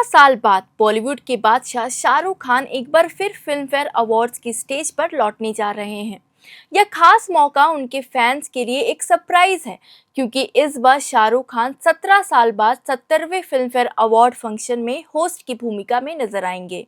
17 साल बाद बॉलीवुड के बादशाह शाहरुख खान एक बार फिर फिल्म फेयर अवार्ड्स की स्टेज पर लौटने जा रहे हैं। यह खास मौका उनके फैंस के लिए एक सरप्राइज है, क्योंकि इस बार शाहरुख खान 17 साल बाद 70वें फिल्म फेयर अवार्ड फंक्शन में होस्ट की भूमिका में नजर आएंगे।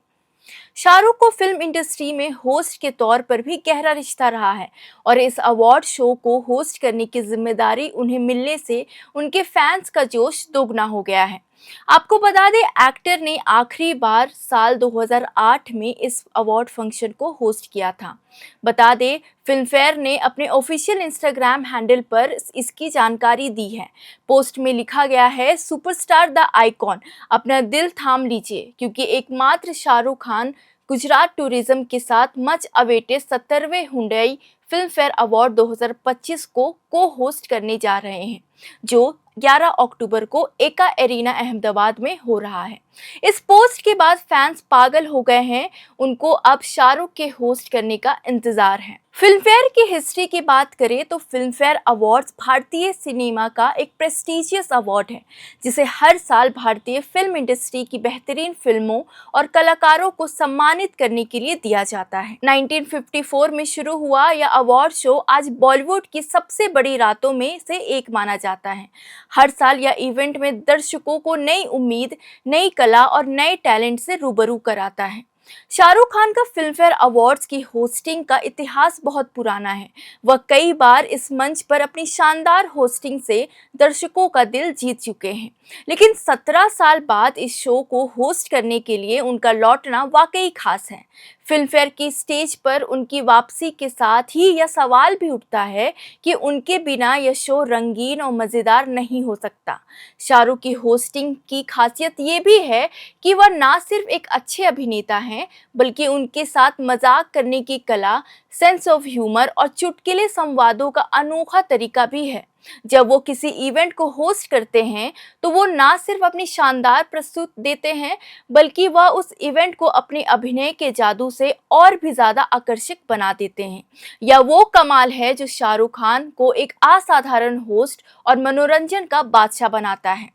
शाहरुख को फिल्म इंडस्ट्री में होस्ट के तौर पर भी गहरा रिश्ता रहा है और इस अवार्ड शो को होस्ट करने की जिम्मेदारी उन्हें मिलने से उनके फैंस का जोश दोगुना हो गया है। आपको बता दें, एक्टर ने आखिरी बार साल 2008 में इस अवार्ड फंक्शन को होस्ट किया था। बता दें, फिल्मफेयर ने अपने ऑफिशियल इंस्टाग्राम हैंडल पर इसकी जानकारी दी है। पोस्ट में लिखा गया है, सुपरस्टार द आइकॉन, अपना दिल थाम लीजिए, क्योंकि एकमात्र शाहरुख खान गुजरात टूरिज्म के साथ मच अवेटेड 70वें हुंडई फिल्म फेयर अवार्ड 2025 को होस्ट करने जा रहे हैं, जो 11 अक्टूबर को एका एरिना अहमदाबाद में हो रहा है। इस पोस्ट के बाद फैंस पागल हो गए हैं। उनको अब शाहरुख के होस्ट करने का इंतजार है। फिल्मफेयर की हिस्ट्री की बात करें तो फिल्मफेयर अवार्ड्स भारतीय सिनेमा का एक प्रेस्टिजियस अवार्ड है, जिसे हर साल भारतीय फिल्म इंडस्ट्री की बेहतरीन फिल्मों और कलाकारों को सम्मानित करने के लिए दिया जाता है। 1954 में शुरू हुआ यह अवार्ड शो आज बॉलीवुड की सबसे बड़ी रातों में से एक माना जाता है। हर साल यह इवेंट में दर्शकों को नई उम्मीद, नई कला और नए टैलेंट से रूबरू कराता है। शाहरुख खान का फिल्मफेयर अवार्ड्स की होस्टिंग का इतिहास बहुत पुराना है। वह कई बार इस मंच पर अपनी शानदार होस्टिंग से दर्शकों का दिल जीत चुके हैं, लेकिन 17 साल बाद इस शो को होस्ट करने के लिए उनका लौटना वाकई खास है। फिल्मफेयर की स्टेज पर उनकी वापसी के साथ ही यह सवाल भी उठता है कि उनके बिना यह शो रंगीन और मज़ेदार नहीं हो सकता। शाहरुख की होस्टिंग की खासियत ये भी है कि वह ना सिर्फ एक अच्छे अभिनेता हैं, बल्कि उनके साथ मजाक करने की कला, सेंस ऑफ ह्यूमर और चुटकुले संवादों का अनोखा तरीका भी है। जब वो किसी इवेंट को होस्ट करते हैं तो वो ना सिर्फ अपनी शानदार प्रस्तुत देते हैं, बल्कि वह उस इवेंट को अपने अभिनय के जादू से और भी ज़्यादा आकर्षक बना देते हैं। यह वो कमाल है जो शाहरुख खान को एक असाधारण होस्ट और मनोरंजन का बादशाह बनाता है।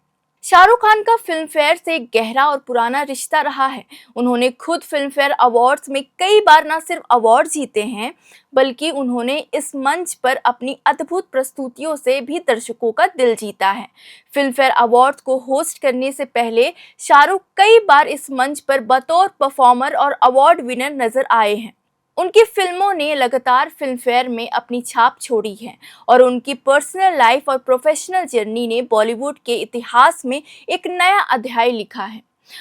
शाहरुख खान का फिल्म फेयर से एक गहरा और पुराना रिश्ता रहा है। उन्होंने खुद फिल्म फेयर अवार्ड्स में कई बार न सिर्फ अवार्ड जीते हैं, बल्कि उन्होंने इस मंच पर अपनी अद्भुत प्रस्तुतियों से भी दर्शकों का दिल जीता है। फिल्म फेयर अवार्ड्स को होस्ट करने से पहले शाहरुख कई बार इस मंच पर बतौर परफॉर्मर और अवार्ड विनर नजर आए हैं। उनकी फिल्मों ने लगातार फिल्मफेयर में अपनी छाप छोड़ी है और उनकी पर्सनल लाइफ और प्रोफेशनल जर्नी ने बॉलीवुड के इतिहास में एक नया अध्याय लिखा है।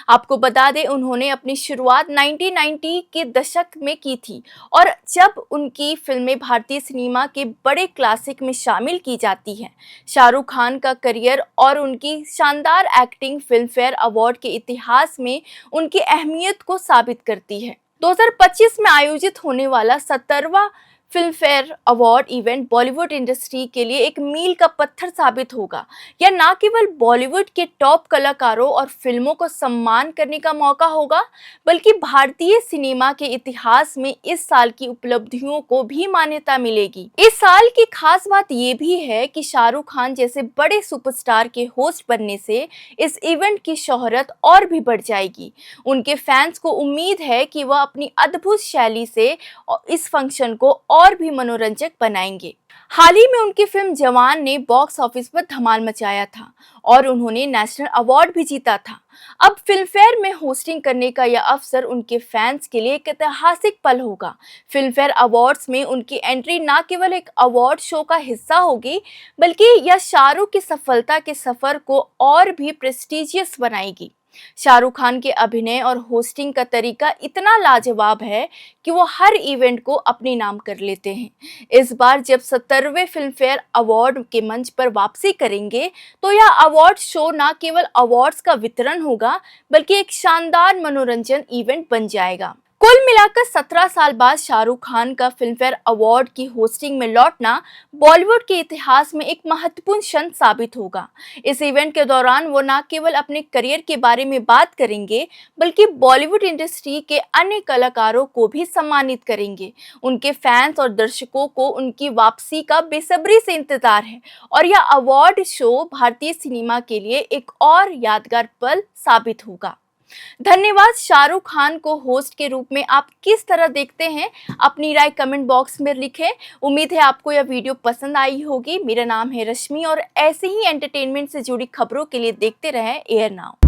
आपको बता दें, उन्होंने अपनी शुरुआत 1990 के दशक में की थी और जब उनकी फिल्में भारतीय सिनेमा के बड़े क्लासिक में शामिल की जाती हैं। शाहरुख खान का करियर और उनकी शानदार एक्टिंग फिल्मफेयर अवार्ड के इतिहास में उनकी अहमियत को साबित करती है। 2025 में आयोजित होने वाला 70वां Filmfare award event Bollywood industry के लिए एक मील का पत्थर साबित होगा। यह न केवल बॉलीवुड के टॉप कलाकारों और फिल्मों को सम्मान करने का मौका होगा, बल्कि भारतीय सिनेमा के इतिहास में इस साल की उपलब्धियों को भी मान्यता मिलेगी। इस साल की खास बात ये भी है कि शाहरुख खान जैसे बड़े सुपरस्टार के होस्ट बनने से इस इवेंट की शोहरत और भी बढ़ जाएगी। उनके फैंस को उम्मीद है कि वह अपनी अद्भुत शैली से इस फंक्शन को और भी मनोरंजक बनाएंगे। हाल ही में उनकी फिल्म जवान ने बॉक्स ऑफिस पर धमाल मचाया था और उन्होंने नेशनल अवार्ड भी जीता था। अब फिल्मफेयर में होस्टिंग करने का यह अवसर उनके फैंस के लिए एक ऐतिहासिक पल होगा। फिल्मफेयर अवार्ड्स में उनकी एंट्री न केवल एक अवार्ड शो का हिस्सा होगी, बल्कि यह शाहरुख की सफलता के सफर को और भी प्रेस्टिजियस बनाएगी। शाहरुख खान के अभिनय और होस्टिंग का तरीका इतना लाजवाब है कि वो हर इवेंट को अपने नाम कर लेते हैं। इस बार जब 70वें फिल्म फेयर अवार्ड के मंच पर वापसी करेंगे, तो यह अवार्ड शो न केवल अवार्ड्स का वितरण होगा, बल्कि एक शानदार मनोरंजन इवेंट बन जाएगा। कुल मिलाकर 17 साल बाद शाहरुख खान का फिल्मफेयर अवार्ड की होस्टिंग में लौटना बॉलीवुड के इतिहास में एक महत्वपूर्ण क्षण साबित होगा। इस इवेंट के दौरान वो न केवल अपने करियर के बारे में बात करेंगे, बल्कि बॉलीवुड इंडस्ट्री के अन्य कलाकारों को भी सम्मानित करेंगे। उनके फैंस और दर्शकों को उनकी वापसी का बेसब्री से इंतजार है और यह अवार्ड शो भारतीय सिनेमा के लिए एक और यादगार पल साबित होगा। धन्यवाद। शाहरुख खान को होस्ट के रूप में आप किस तरह देखते हैं? अपनी राय कमेंट बॉक्स में लिखें। उम्मीद है आपको यह वीडियो पसंद आई होगी। मेरा नाम है रश्मि और ऐसे ही एंटरटेनमेंट से जुड़ी खबरों के लिए देखते रहें एयर नाउ।